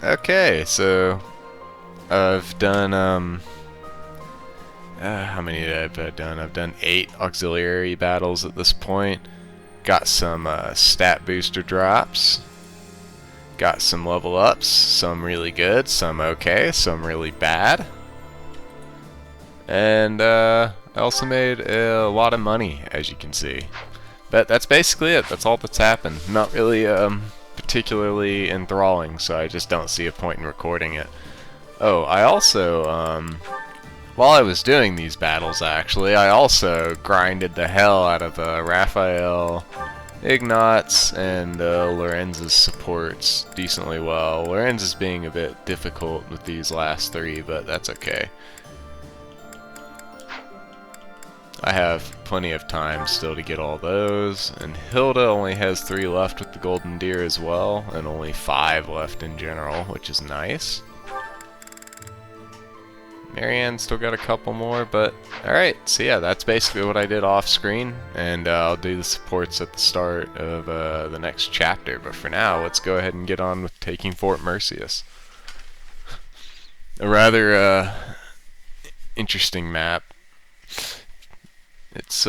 Okay, so I've done how many have I done? I've done 8 auxiliary battles at this point. Got some stat booster drops. Got some level ups. Some really good, some okay, some really bad. And I also made a lot of money, as you can see. But that's basically it. That's all that's happened. Not really particularly enthralling, so I just don't see a point in recording it. Oh, I also, while I was doing these battles, actually, I also grinded the hell out of Raphael, Ignatz, and Lorenz's supports decently well. Lorenz is being a bit difficult with these last 3, but that's okay. I have plenty of time still to get all those, and Hilda only has 3 left with the Golden Deer as well, and only 5 left in general, which is nice. Marianne's still got a couple more, but alright, so yeah, that's basically what I did off screen, and I'll do the supports at the start of the next chapter, but for now, let's go ahead and get on with taking Fort Merceus. A rather interesting map. It's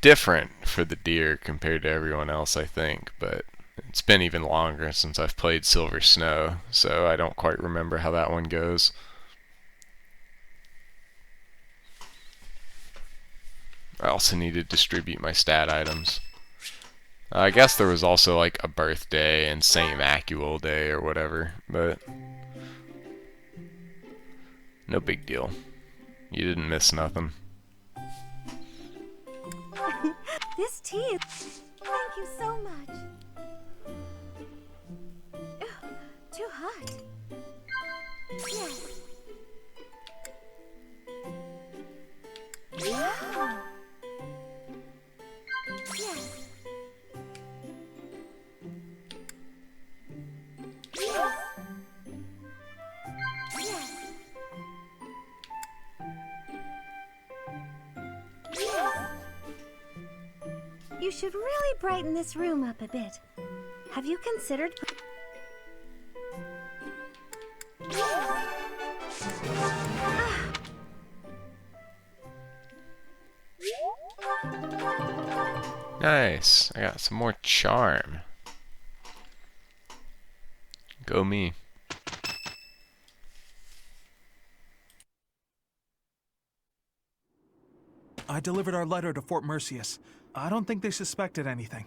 different for the deer compared to everyone else, I think, but it's been even longer since I've played Silver Snow, so I don't quite remember how that one goes. I also need to distribute my stat items. I guess there was also like a birthday and St. Macule Day or whatever, but no big deal. You didn't miss nothing. This tea is... Thank you so much. Ugh, too hot. Yes. Wow. Yes. Yes. Yes. You should really brighten this room up a bit. Have you considered... Nice. I got some more charm. Go me. I delivered our letter to Fort Merceus. I don't think they suspected anything.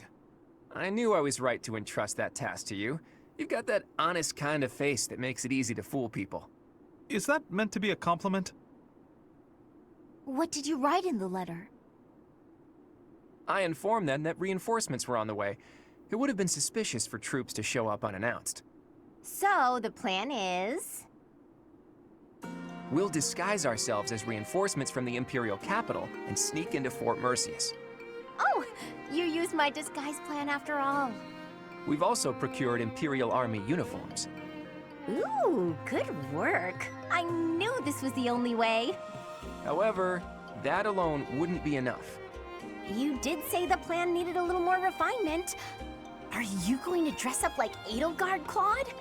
I knew I was right to entrust that task to you. You've got that honest kind of face that makes it easy to fool people. Is that meant to be a compliment? What did you write in the letter? I informed them that reinforcements were on the way. It would have been suspicious for troops to show up unannounced. So, the plan is... We'll disguise ourselves as reinforcements from the Imperial capital and sneak into Fort Merceus. Oh, you used my disguise plan after all. We've also procured Imperial Army uniforms. Ooh, good work. I knew this was the only way. However, that alone wouldn't be enough. You did say the plan needed a little more refinement. Are you going to dress up like Edelgard, Claude?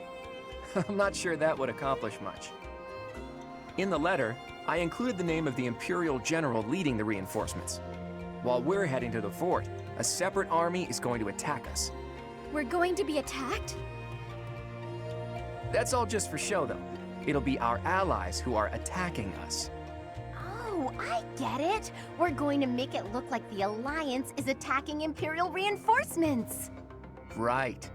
I'm not sure that would accomplish much. In the letter, I included the name of the Imperial General leading the reinforcements. While we're heading to the fort, a separate army is going to attack us. We're going to be attacked? That's all just for show, though. It'll be our allies who are attacking us. Oh, I get it. We're going to make it look like the Alliance is attacking Imperial reinforcements. Right.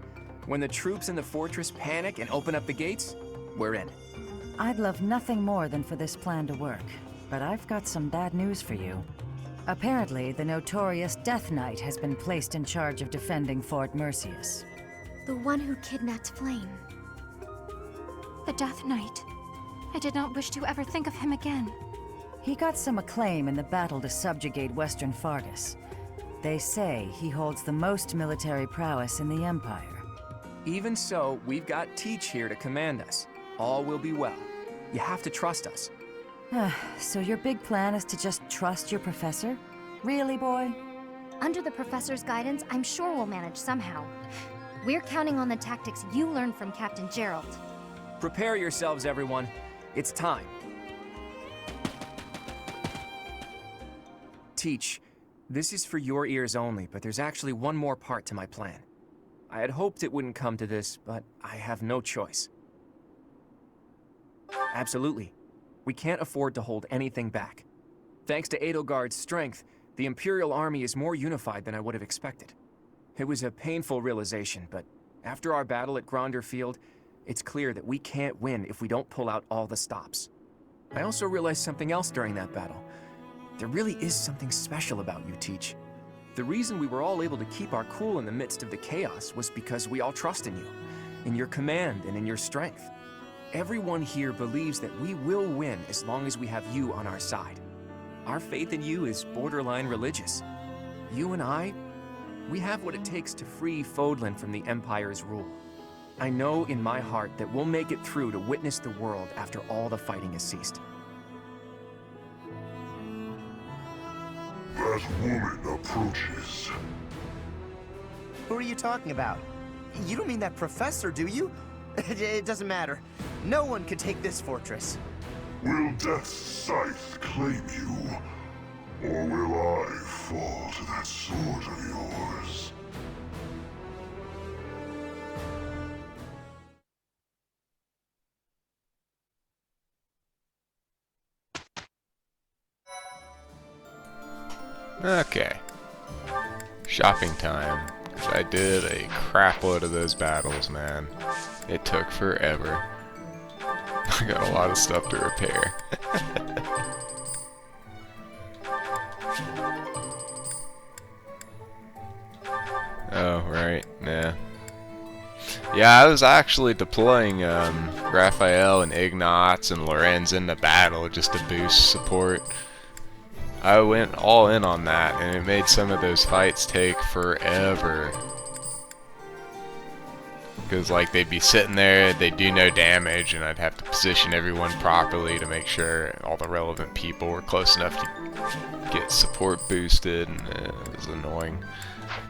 When the troops in the fortress panic and open up the gates, we're in. I'd love nothing more than for this plan to work, but I've got some bad news for you. Apparently, the notorious Death Knight has been placed in charge of defending Fort Merceus. The one who kidnapped Flame. The Death Knight. I did not wish to ever think of him again. He got some acclaim in the battle to subjugate Western Fargus. They say he holds the most military prowess in the Empire. Even so, we've got Teach here to command us. All will be well. You have to trust us. So your big plan is to just trust your professor? Really, boy? Under the professor's guidance, I'm sure we'll manage somehow. We're counting on the tactics you learned from Captain Gerald. Prepare yourselves, everyone. It's time. Teach, this is for your ears only, but there's actually one more part to my plan. I had hoped it wouldn't come to this, but I have no choice. Absolutely. We can't afford to hold anything back. Thanks to Edelgard's strength, the Imperial Army is more unified than I would have expected. It was a painful realization, but after our battle at Gronder Field, it's clear that we can't win if we don't pull out all the stops. I also realized something else during that battle. There really is something special about you, Teach. The reason we were all able to keep our cool in the midst of the chaos was because we all trust in you, in your command and in your strength. Everyone here believes that we will win as long as we have you on our side. Our faith in you is borderline religious. You and I, we have what it takes to free Fodlan from the Empire's rule. I know in my heart that we'll make it through to witness the world after all the fighting has ceased. That woman approaches. Who are you talking about? You don't mean that professor, do you? It doesn't matter. No one can take this fortress. Will Death's scythe claim you? Or will I fall to that sword of yours? Okay. Shopping time. 'Cause I did a crap load of those battles, man. It took forever. I got a lot of stuff to repair. Oh, right. Nah. Yeah, I was actually deploying Raphael and Ignatz and Lorenz into battle just to boost support. I went all in on that, and it made some of those fights take forever. Because, like, they'd be sitting there, they'd do no damage, and I'd have to position everyone properly to make sure all the relevant people were close enough to get support boosted, and it was annoying.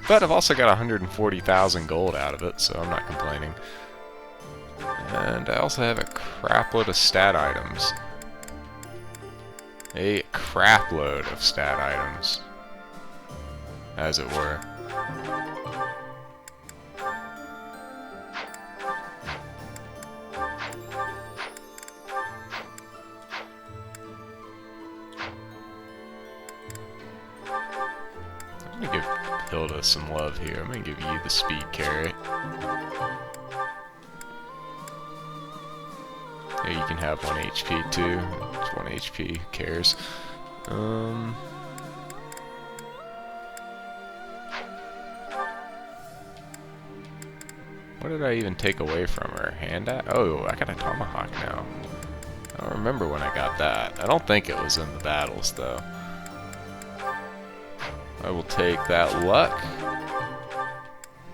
But I've also got 140,000 gold out of it, so I'm not complaining. And I also have a crap load of stat items. A crap load of stat items, as it were. I'm gonna give Hilda some love here. I'm gonna give you the speed carrot. Yeah, you can have 1 HP too. It's 1 HP, who cares? What did I even take away from her? Hand at? Oh, I got a tomahawk now. I don't remember when I got that. I don't think it was in the battles though. I will take that luck.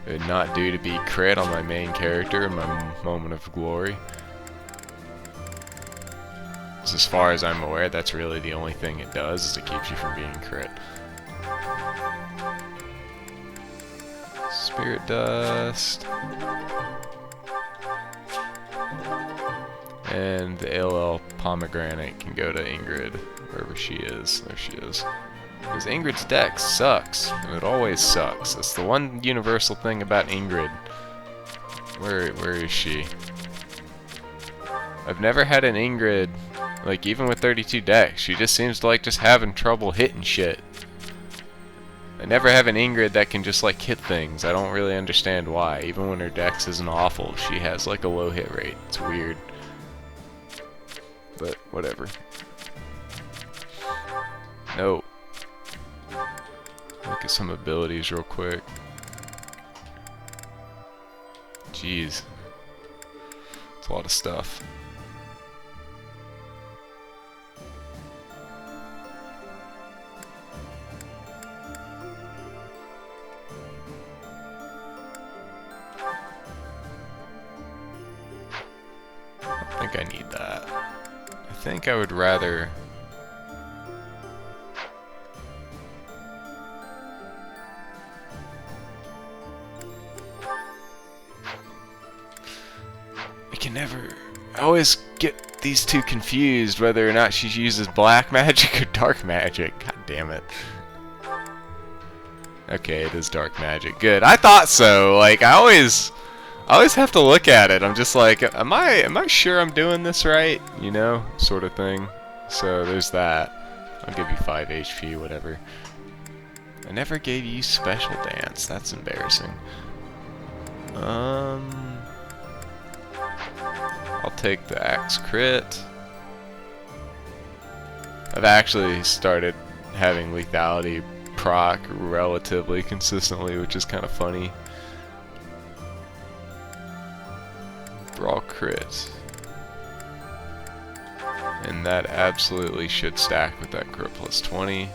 It would not do to be crit on my main character in my moment of glory. As far as I'm aware, that's really the only thing it does, is it keeps you from being crit. Spirit Dust. And the ALL Pomegranate can go to Ingrid, wherever she is. There she is. Because Ingrid's deck sucks, and it always sucks. That's the one universal thing about Ingrid. Where is she? I've never had an Ingrid, like, even with 32 decks, she just seems to like just having trouble hitting shit. I never have an Ingrid that can just like hit things. I don't really understand why. Even when her dex isn't awful, she has like a low hit rate. It's weird. But whatever. No. Look at some abilities real quick. Jeez. It's a lot of stuff. I think I need that. I think I would rather... can never... I always get these two confused, whether or not she uses black magic or dark magic. God damn it. Okay, it is dark magic. Good. I thought so. Like, I always have to look at it. I'm just like, am I sure I'm doing this right? You know, sort of thing. So there's that. I'll give you 5 HP, whatever. I never gave you special dance. That's embarrassing. I'll take the axe crit. I've actually started having lethality proc relatively consistently, which is kind of funny. Brawl crit. And that absolutely should stack with that crit plus 20.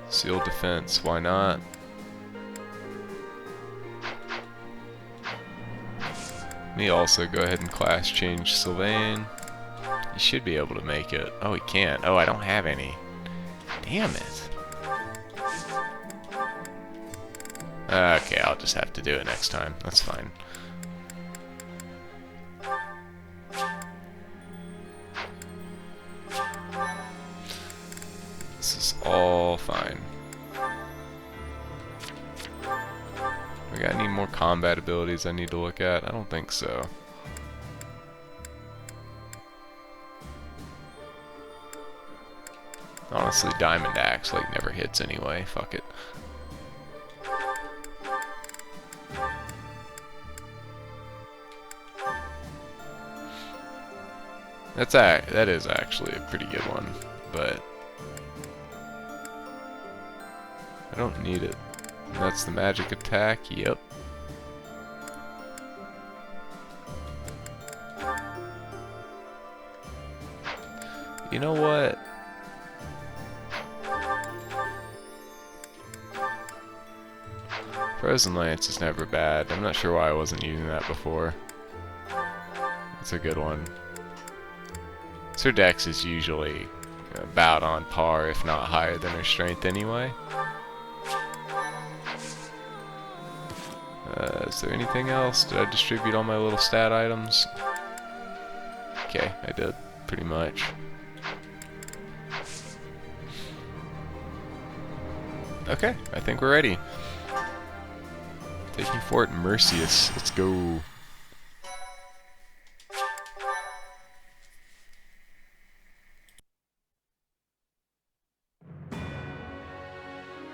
Sealed defense, why not? Me also go ahead and class change Sylvain. He should be able to make it. Oh, he can't. Oh, I don't have any. Damn it. Okay, I'll just have to do it next time. That's fine. This is all fine. We got any more combat abilities I need to look at? I don't think so. Honestly, Diamond Axe like never hits anyway. Fuck it. That is actually a pretty good one, but I don't need it. And that's the magic attack. Yep. You know what? Frozen Lance is never bad. I'm not sure why I wasn't using that before. It's a good one. So her dex is usually about on par, if not higher than her strength anyway. Is there anything else? Did I distribute all my little stat items? Okay, I did, pretty much. Okay, I think we're ready. Taking Fort Merceus. Let's go.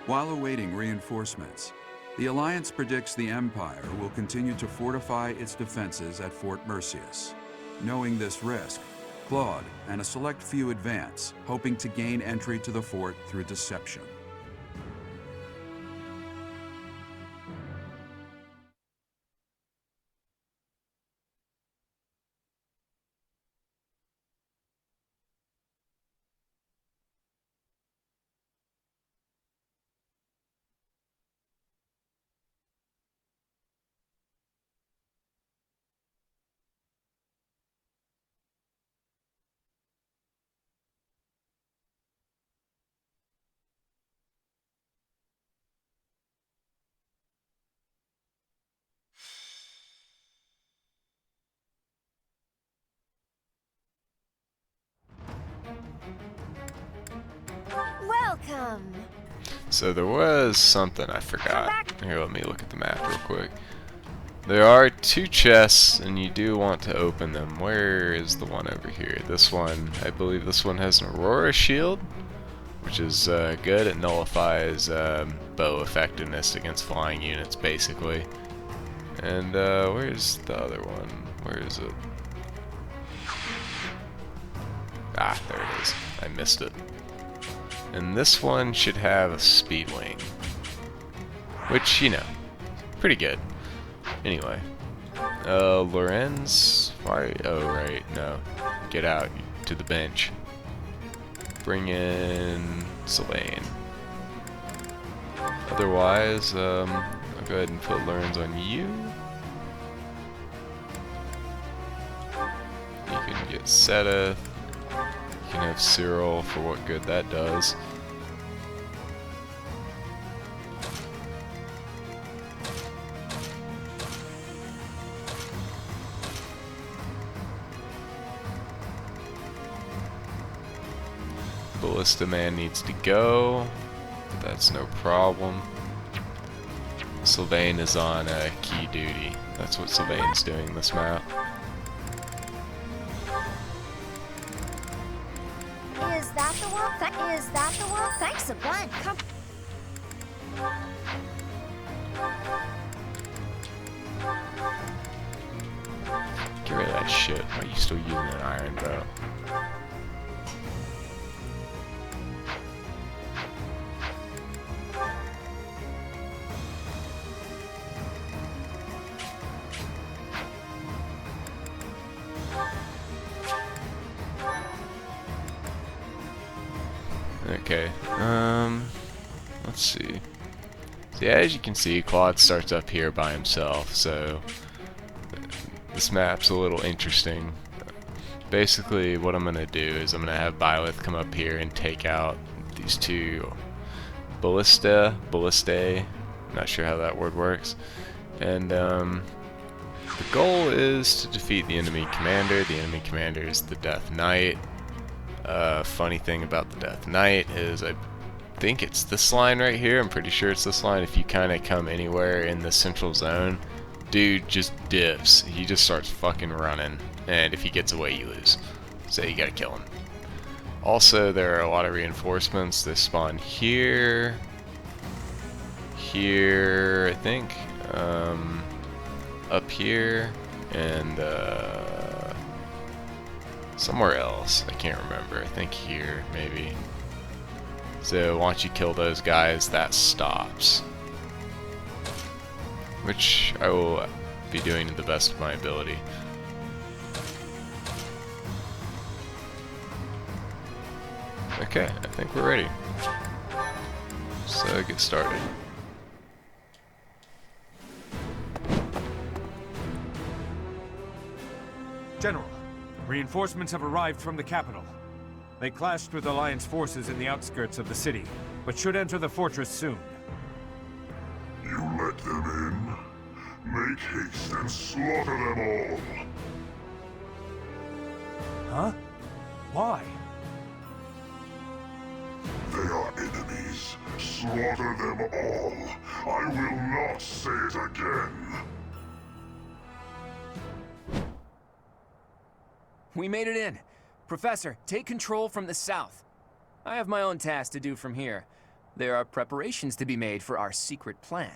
While awaiting reinforcements, the Alliance predicts the Empire will continue to fortify its defenses at Fort Merceus. Knowing this risk, Claude and a select few advance, hoping to gain entry to the fort through deception. Welcome! So there was something I forgot. Here, let me look at the map real quick. There are 2 chests, and you do want to open them. Where is the one over here? This one, I believe this one has an Aurora shield, which is good. It nullifies bow effectiveness against flying units, basically. And where's the other one? Where is it? Ah, there it is. I missed it. And this one should have a speed wing, which, you know, pretty good. Anyway, Lorenz, why? Oh, right, no, get out to the bench. Bring in Sylvain. Otherwise, I'll go ahead and put Lorenz on you. You can get Seta. You can have Cyril for what good that does. Ballista man needs to go. That's no problem. Sylvain is on key duty. That's what Sylvain's doing this map. Is that the one? Is that the one? Thanks a bunch. Come. Get rid of that shit. Why are you still using an iron bow? Okay, let's see. So yeah, as you can see, Claude starts up here by himself, so this map's a little interesting. Basically, what I'm gonna do is I'm gonna have Byleth come up here and take out these two ballistae, not sure how that word works, and the goal is to defeat the enemy commander. The enemy commander is the Death Knight. Funny thing about the Death Knight is I think it's this line right here. I'm pretty sure it's this line. If you kind of come anywhere in the central zone, dude just dips. He just starts fucking running, and if he gets away, you lose. So you gotta kill him. Also, there are a lot of reinforcements. They spawn here, I think, up here, and somewhere else. I can't remember. I think here, maybe. So once you kill those guys, that stops. Which I will be doing to the best of my ability. Okay, I think we're ready. So get started. General, reinforcements have arrived from the capital. They clashed with Alliance forces in the outskirts of the city, but should enter the fortress soon. You let them in? Make haste and slaughter them all! Huh? Why? They are enemies. Slaughter them all. I will not say it again. We made it in. Professor, take control from the south. I have my own task to do from here. There are preparations to be made for our secret plan.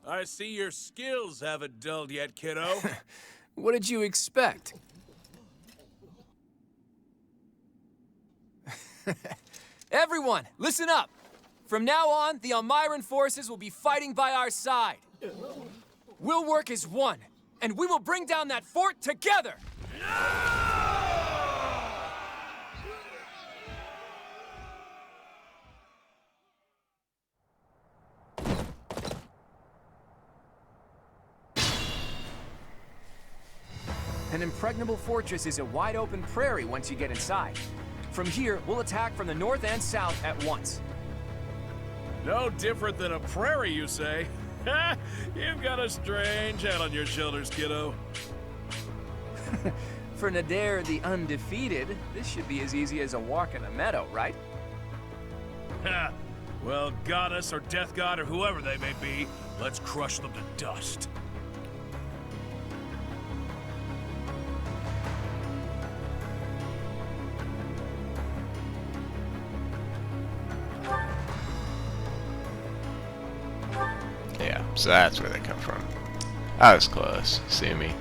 I see your skills haven't dulled yet, kiddo. What did you expect? Everyone, listen up! From now on, the Almiran forces will be fighting by our side. We'll work as one, and we will bring down that fort together! An impregnable fortress is a wide-open prairie once you get inside. From here, we'll attack from the north and south at once. No different than a prairie, you say? You've got a strange head on your shoulders, kiddo. For Nadir the Undefeated, this should be as easy as a walk in a meadow, right? Ha! Well, goddess or death god or whoever they may be, let's crush them to dust. So that's where they come from. I was close. See me.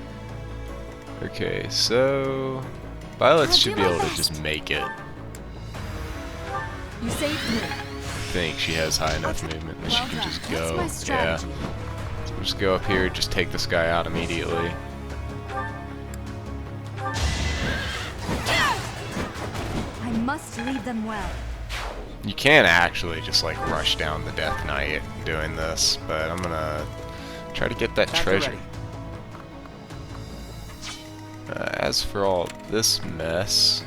Okay, so Violet should be able to just make it. You saved me. think she has high enough movement that she can just go. That's my Yeah. strategy. So we'll just go up here, just take this guy out immediately. I must lead them well. You can actually just like rush down the Death Knight doing this, but I'm gonna try to get that treasure. As for all this mess,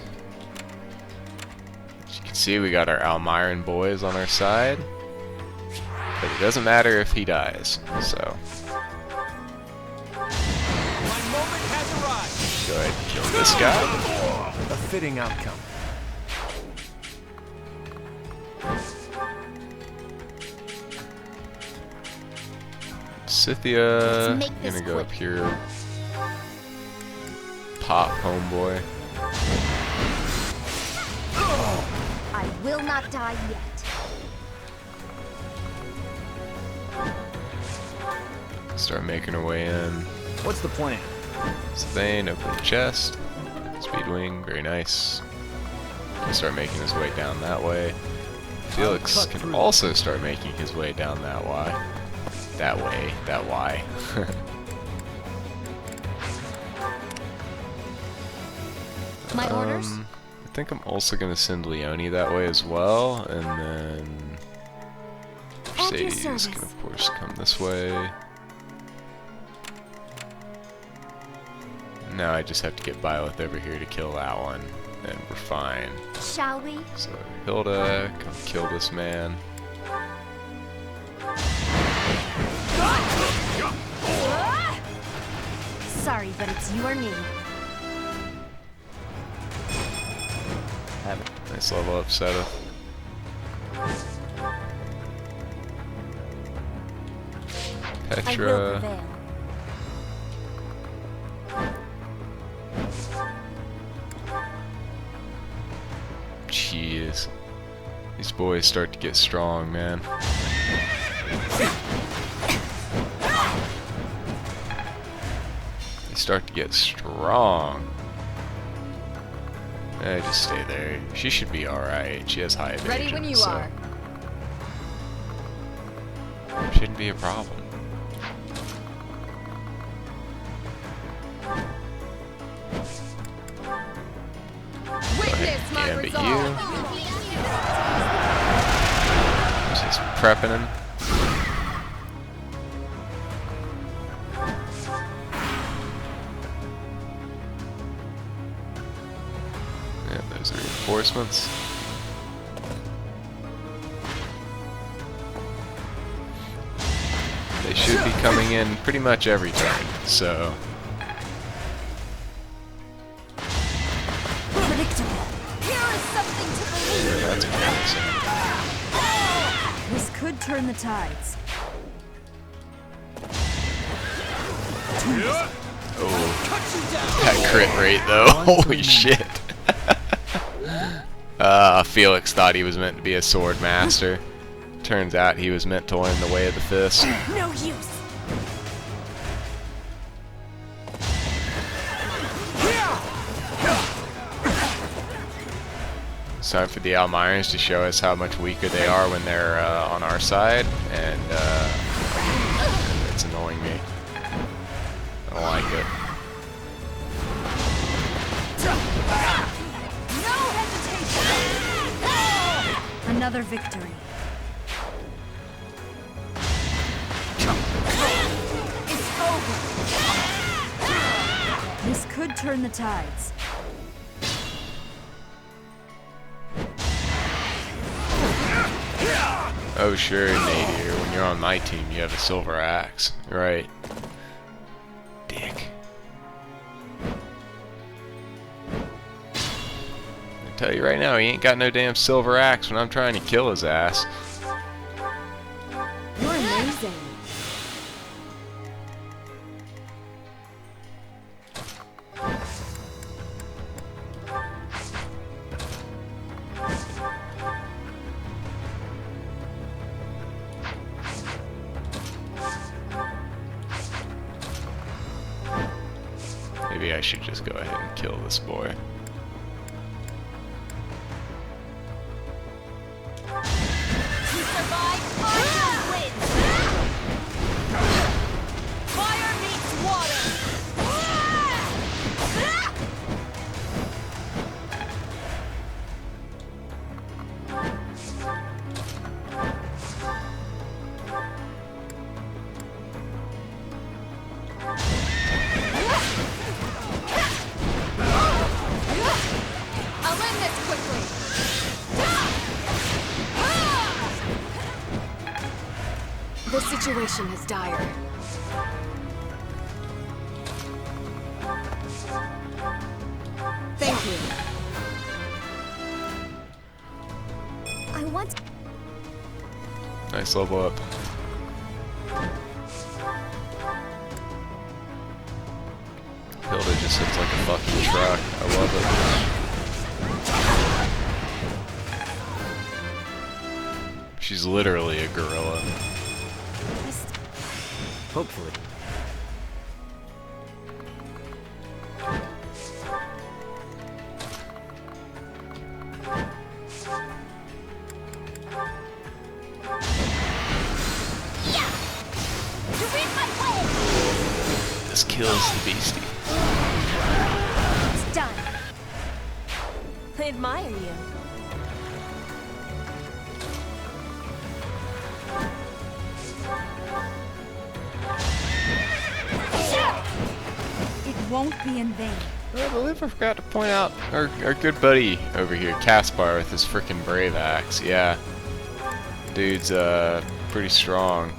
as you can see, we got our Almiran boys on our side, but it doesn't matter if he dies, so go ahead and kill this guy. A fitting outcome. Scythia, Let's make this gonna go quick. up here. Pop, homeboy. I will not die yet. Start making our way in. What's the plan? Sylvain, open the chest. Speedwing, very nice. Can start making his way down that way. Felix can also start making his way down that way. That way, that Y. My orders? I think I'm also going to send Leone that way as well, and then At your Merceus service. can of course come this way. Now I just have to get Byleth over here to kill that one, and we're fine. Shall we? So Hilda, come kill this man. Sorry, but it's you or me. Nice level up setup. I will Petra. prevail. Jeez. These boys start to get strong, man. They start to get strong. Just stay there. She should be alright. She has high evasion. Ready when you so are. shouldn't be a problem. Witness my Gambit resolve. you. Just prepping him. Yeah, those are reinforcements. They should be coming in pretty much every turn, so Predictable. Here is something to believe. that's promising. This could turn the tides. Oh, that crit rate though, holy shit. Felix thought he was meant to be a sword master. Turns out he was meant to learn the way of the fist. No use. It's time for the Almirans to show us how much weaker they are when they're on our side, and it's annoying me. I don't like it. No hesitation. Another victory. It's over. This could turn the tides. Oh sure, Nadir, when you're on my team you have a silver axe. Right. Dick. I tell you right now, he ain't got no damn silver axe when I'm trying to kill his ass. You're amazing. Maybe I should just go ahead and kill this boy. situation is dire. Thank you. I want. Nice level up. Hilda just hits like a fucking truck. I love it. She's literally a gorilla. Hopefully. This kills the beastie. It's done. I admire you. It won't be in vain. I believe I forgot to point out our good buddy over here, Caspar, with his frickin' brave axe. Yeah. Dude's pretty strong.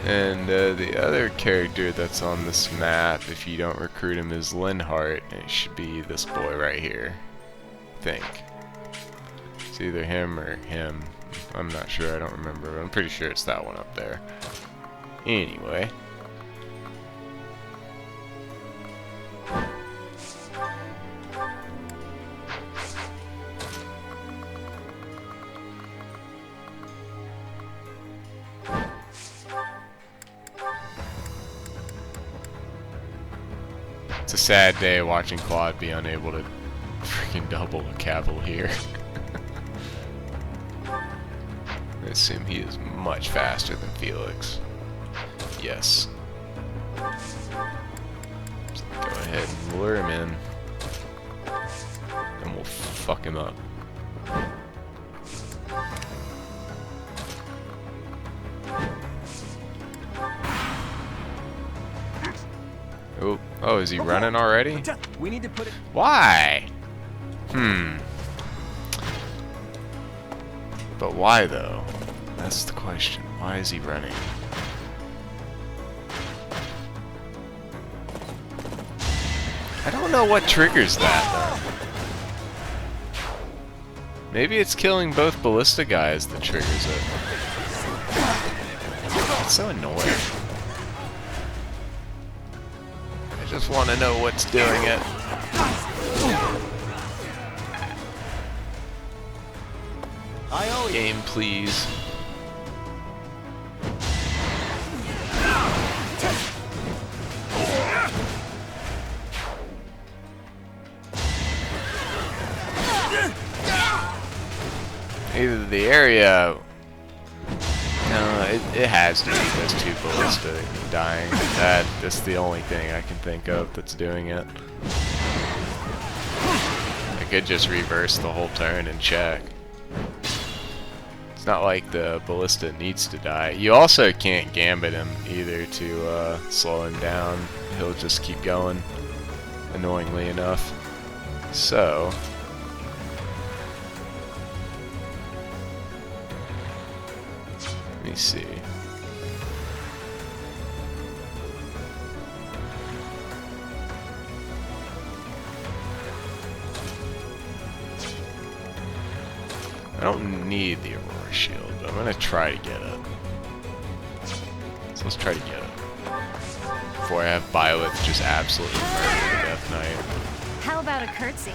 And the other character that's on this map, if you don't recruit him, is Linhart, and it should be this boy right here. I think. It's either him or him. I'm not sure, I don't remember, but I'm pretty sure it's that one up there. Anyway. It's a sad day watching Claude be unable to freaking double a cavalier. I assume he is much faster than Felix. Yes. So go ahead and lure him in. And we'll fuck him up. Oh, is he running already? We need to put it. Why? But why though? That's the question. Why is he running? I don't know what triggers that though. Maybe it's killing both ballista guys that triggers it. It's so annoying. I just want to know what's doing it. Game, please. Either the area... No, it has to be those two ballista dying. That's the only thing I can think of that's doing it. I could just reverse the whole turn and check. It's not like the ballista needs to die. You also can't gambit him either to slow him down. He'll just keep going, annoyingly enough. So... let me see. I don't need the Aurora Shield, but I'm gonna try to get it. So let's try to get it. Before I have Byleth just absolutely murder the Death Knight. How about a curtsy?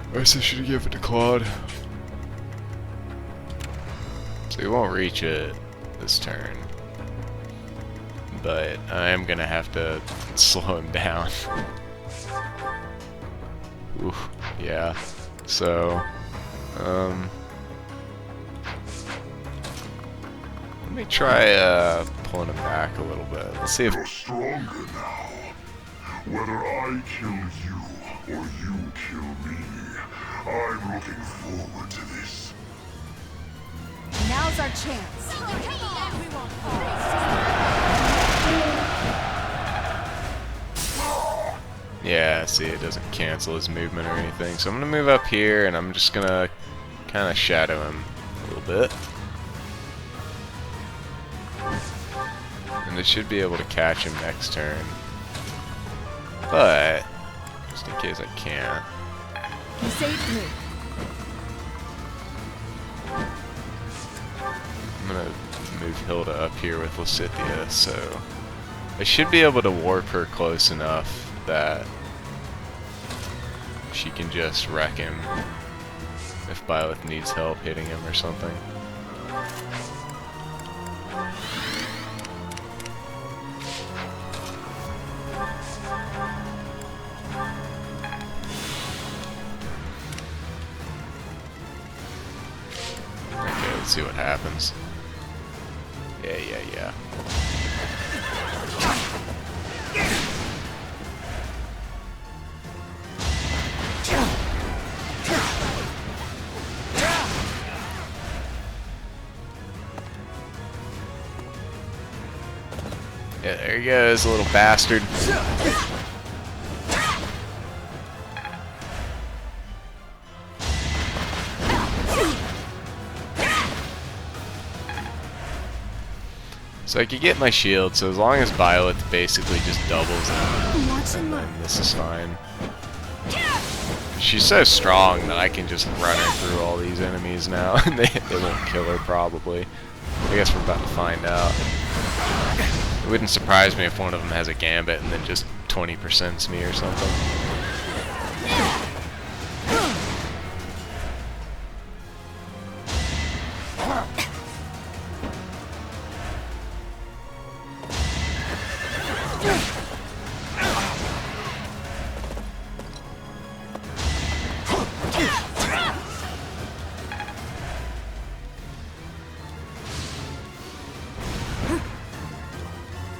I guess I should give it to Claude. So he won't reach it this turn. But I am gonna have to slow him down. Oof, yeah. So, let me try pulling him back a little bit. Let's see if... You're stronger now. Whether I kill you or you kill me, I'm looking forward to this. Now's our chance. Yeah, see, it doesn't cancel his movement or anything. So I'm gonna move up here, and I'm just gonna kind of shadow him a little bit. And I should be able to catch him next turn. But, just in case I can't. You saved me. I'm gonna move Hilda up here with Lysithea, so I should be able to warp her close enough that she can just wreck him if Byleth needs help hitting him or something. Okay, let's see what happens. Yeah. Yeah, there he goes, a little bastard. So I could get my shield, so as long as Byleth basically just doubles them, then this is fine. She's so strong that I can just run her through all these enemies now, and they won't kill her probably. I guess we're about to find out. It wouldn't surprise me if one of them has a gambit and then just 20%s me or something.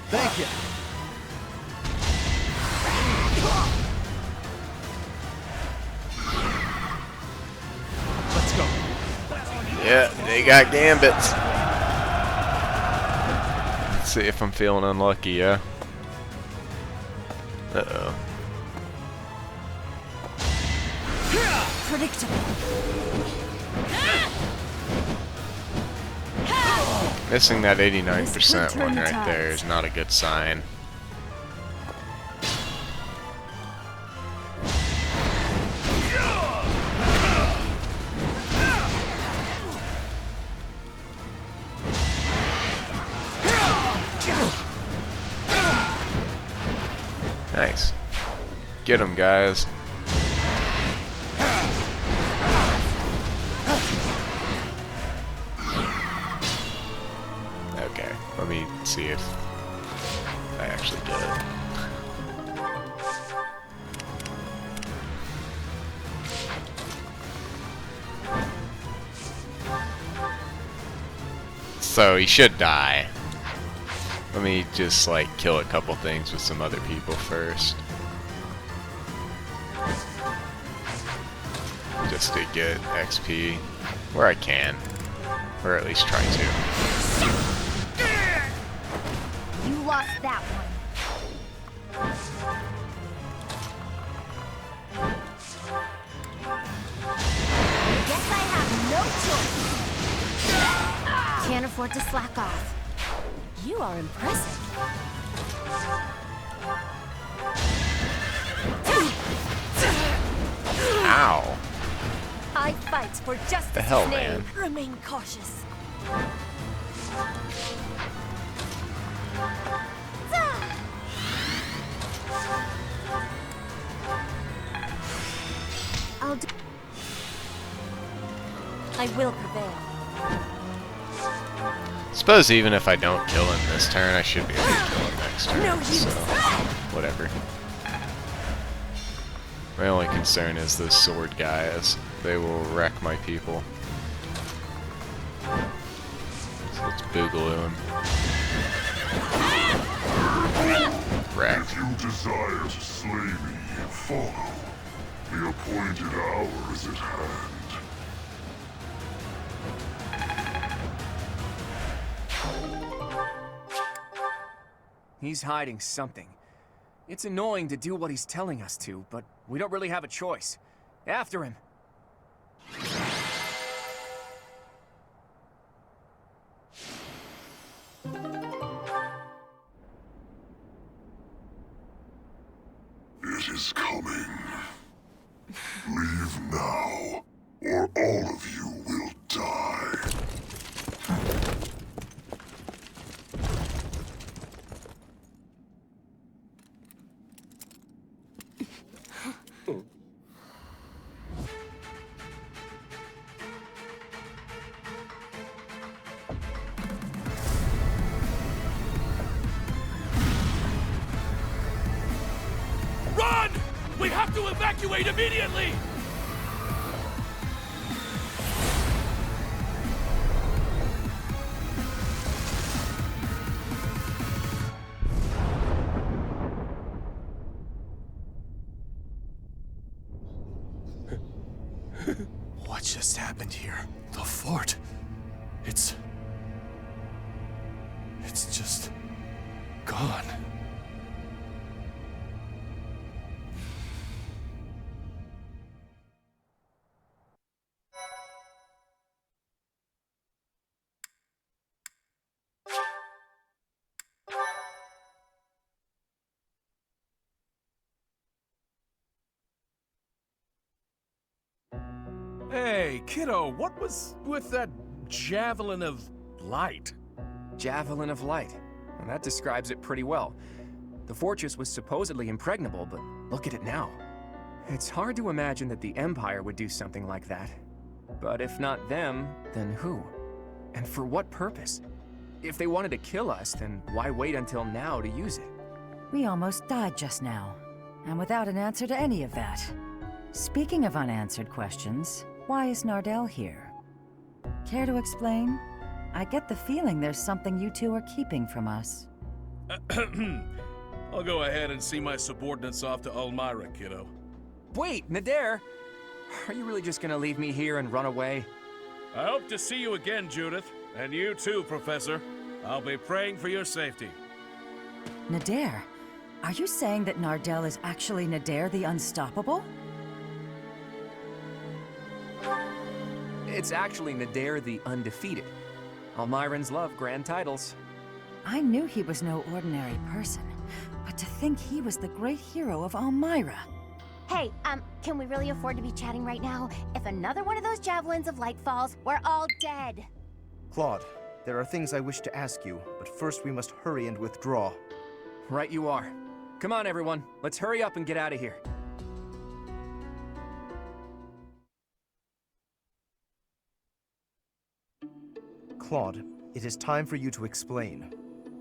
Thank you. Let's go. Yeah, they got gambits. Let's see if I'm feeling unlucky, yeah? Uh-oh. Predictable. Missing that 89% one right there is not a good sign. Nice. Get him, guys. Okay, let me see if I actually get it. So he should die. Let me just like kill a couple things with some other people first. Just to get XP where I can. Or at least try to. You lost that one. Guess I have no choice. Can't afford to slack off. You are impressive. Ow. I fight for justice's The hell, name. man. Remain cautious. I will prevail. Suppose even if I don't kill him this turn, I should be able to kill him next turn. No use. So, whatever. My only concern is those sword guys. they will wreck my people. So let's boogaloo him. Wreck. If you desire to slay me, follow. The appointed hour is at hand. He's hiding something. It's annoying to do what he's telling us to, but we don't really have a choice. After him. It is coming. Leave now, or all of you will die. Run! We have to evacuate immediately! What just happened here? The fort. It's just gone. Hey, kiddo, what was with that javelin of light? Javelin of light. Well, that describes it pretty well. The fortress was supposedly impregnable, but look at it now. It's hard to imagine that the Empire would do something like that. But if not them, then who? And for what purpose? If they wanted to kill us, then why wait until now to use it? We almost died just now, and without an answer to any of that. Speaking of unanswered questions, why is Nardell here? Care to explain? I get the feeling there's something you two are keeping from us. I'll go ahead and see my subordinates off to Elmira, kiddo. Wait, Nadir! Are you really just gonna leave me here and run away? I hope to see you again, Judith. And you too, Professor. I'll be praying for your safety. Nadir? Are you saying that Nardell is actually Nadir the Unstoppable? It's actually Nadir the Undefeated. Almirans love grand titles. I knew he was no ordinary person, but to think he was the great hero of Elmira. Hey, can we really afford to be chatting right now? If another one of those javelins of light falls, we're all dead. Claude, there are things I wish to ask you, but first we must hurry and withdraw. Right you are. Come on, everyone. Let's hurry up and get out of here. Claude, it is time for you to explain.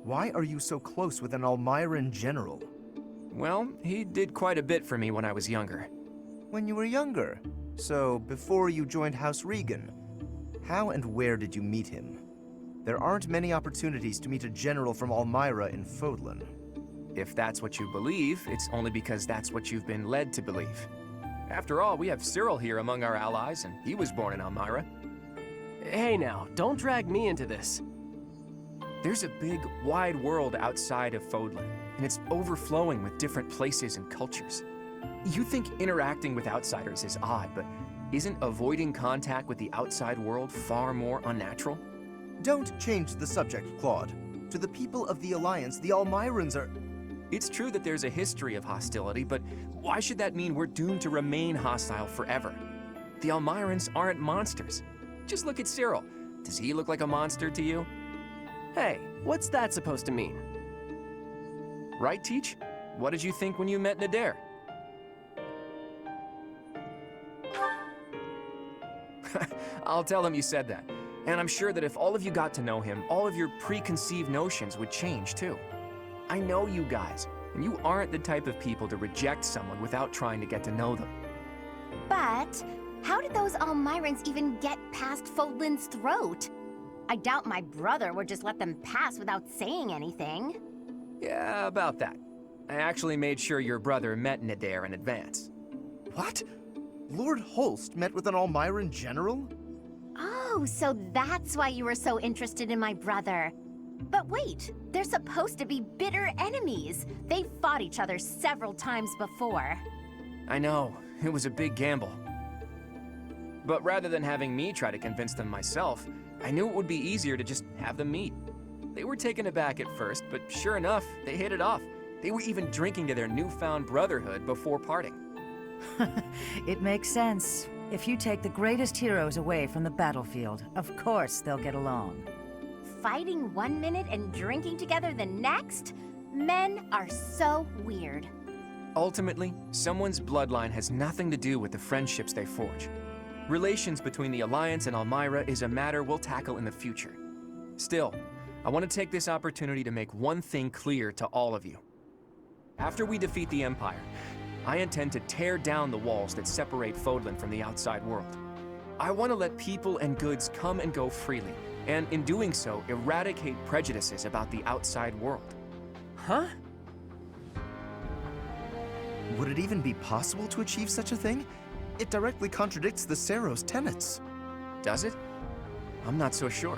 Why are you so close with an Almiran general? Well, he did quite a bit for me when I was younger. When you were younger? So, before you joined House Regan? How and where did you meet him? There aren't many opportunities to meet a general from Elmira in Fodlan. If that's what you believe, it's only because that's what you've been led to believe. After all, we have Cyril here among our allies, and he was born in Elmira. Hey now, don't drag me into this. There's a big, wide world outside of Fodlan, and it's overflowing with different places and cultures. You think interacting with outsiders is odd, but isn't avoiding contact with the outside world far more unnatural? Don't change the subject, Claude. To the people of the Alliance, the Almirans are... It's true that there's a history of hostility, but why should that mean we're doomed to remain hostile forever? The Almirans aren't monsters. Just look at Cyril. Does he look like a monster to you? Hey, what's that supposed to mean? Right, Teach? What did you think when you met Nadir? I'll tell him you said that. And I'm sure that if all of you got to know him, all of your preconceived notions would change too. I know you guys, and you aren't the type of people to reject someone without trying to get to know them. But How did those Almirans even get past Fodlan's throat? I doubt my brother would just let them pass without saying anything. Yeah, about that. I actually made sure your brother met Nadir in advance. What? Lord Holst met with an Almiran general? Oh, so that's why you were so interested in my brother. But wait, they're supposed to be bitter enemies. They've fought each other several times before. I know, it was a big gamble. But rather than having me try to convince them myself, I knew it would be easier to just have them meet. They were taken aback at first, but sure enough, they hit it off. They were even drinking to their newfound brotherhood before parting. It makes sense. If you take the greatest heroes away from the battlefield, of course they'll get along. Fighting one minute and drinking together the next? Men are so weird. Ultimately, someone's bloodline has nothing to do with the friendships they forge. Relations between the Alliance and Almira is a matter we'll tackle in the future. Still, I want to take this opportunity to make one thing clear to all of you. After we defeat the Empire, I intend to tear down the walls that separate Fodlan from the outside world. I want to let people and goods come and go freely, and in doing so, eradicate prejudices about the outside world. Huh? Would it even be possible to achieve such a thing? It directly contradicts the Seros' tenets. Does it? I'm not so sure.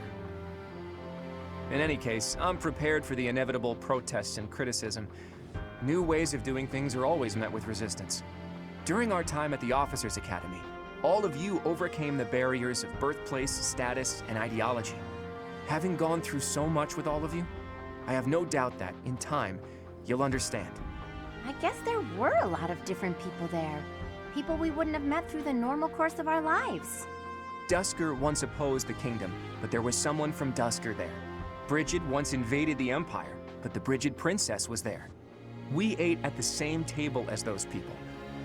In any case, I'm prepared for the inevitable protests and criticism. New ways of doing things are always met with resistance. During our time at the Officers' Academy, all of you overcame the barriers of birthplace, status, and ideology. Having gone through so much with all of you, I have no doubt that, in time, you'll understand. I guess there were a lot of different people there. People we wouldn't have met through the normal course of our lives. Dusker once opposed the kingdom, but there was someone from Dusker there. Brigid once invaded the Empire, but the Brigid princess was there. We ate at the same table as those people.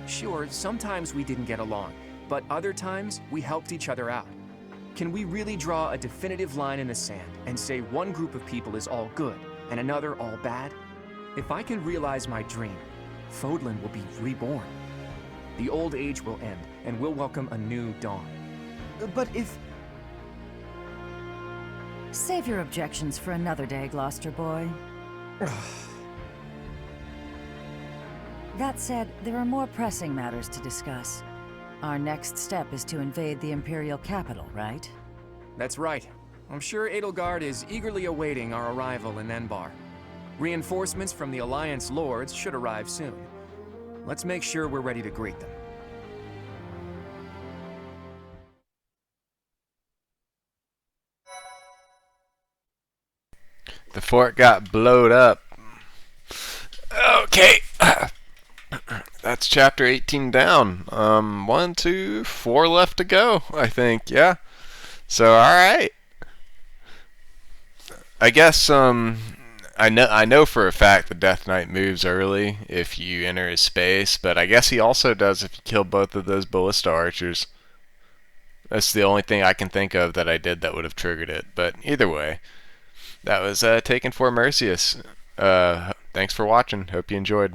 Sure, sometimes we didn't get along, but other times we helped each other out. Can we really draw a definitive line in the sand and say one group of people is all good and another all bad? If I can realize my dream, Fodlan will be reborn. The old age will end, and we'll welcome a new dawn. But if... Save your objections for another day, Gloucester boy. That said, there are more pressing matters to discuss. Our next step is to invade the Imperial capital, right? That's right. I'm sure Edelgard is eagerly awaiting our arrival in Enbar. Reinforcements from the Alliance Lords should arrive soon. Let's make sure we're ready to greet them. The fort got blowed up. Okay. That's chapter 18 down. 1, 2, 4 left to go, I think. Yeah. So, alright. I guess, I know for a fact the Death Knight moves early if you enter his space, but I guess he also does if you kill both of those ballista archers. That's the only thing I can think of that I did that would have triggered it. But either way, that was taken for Merceus. Thanks for watching. Hope you enjoyed.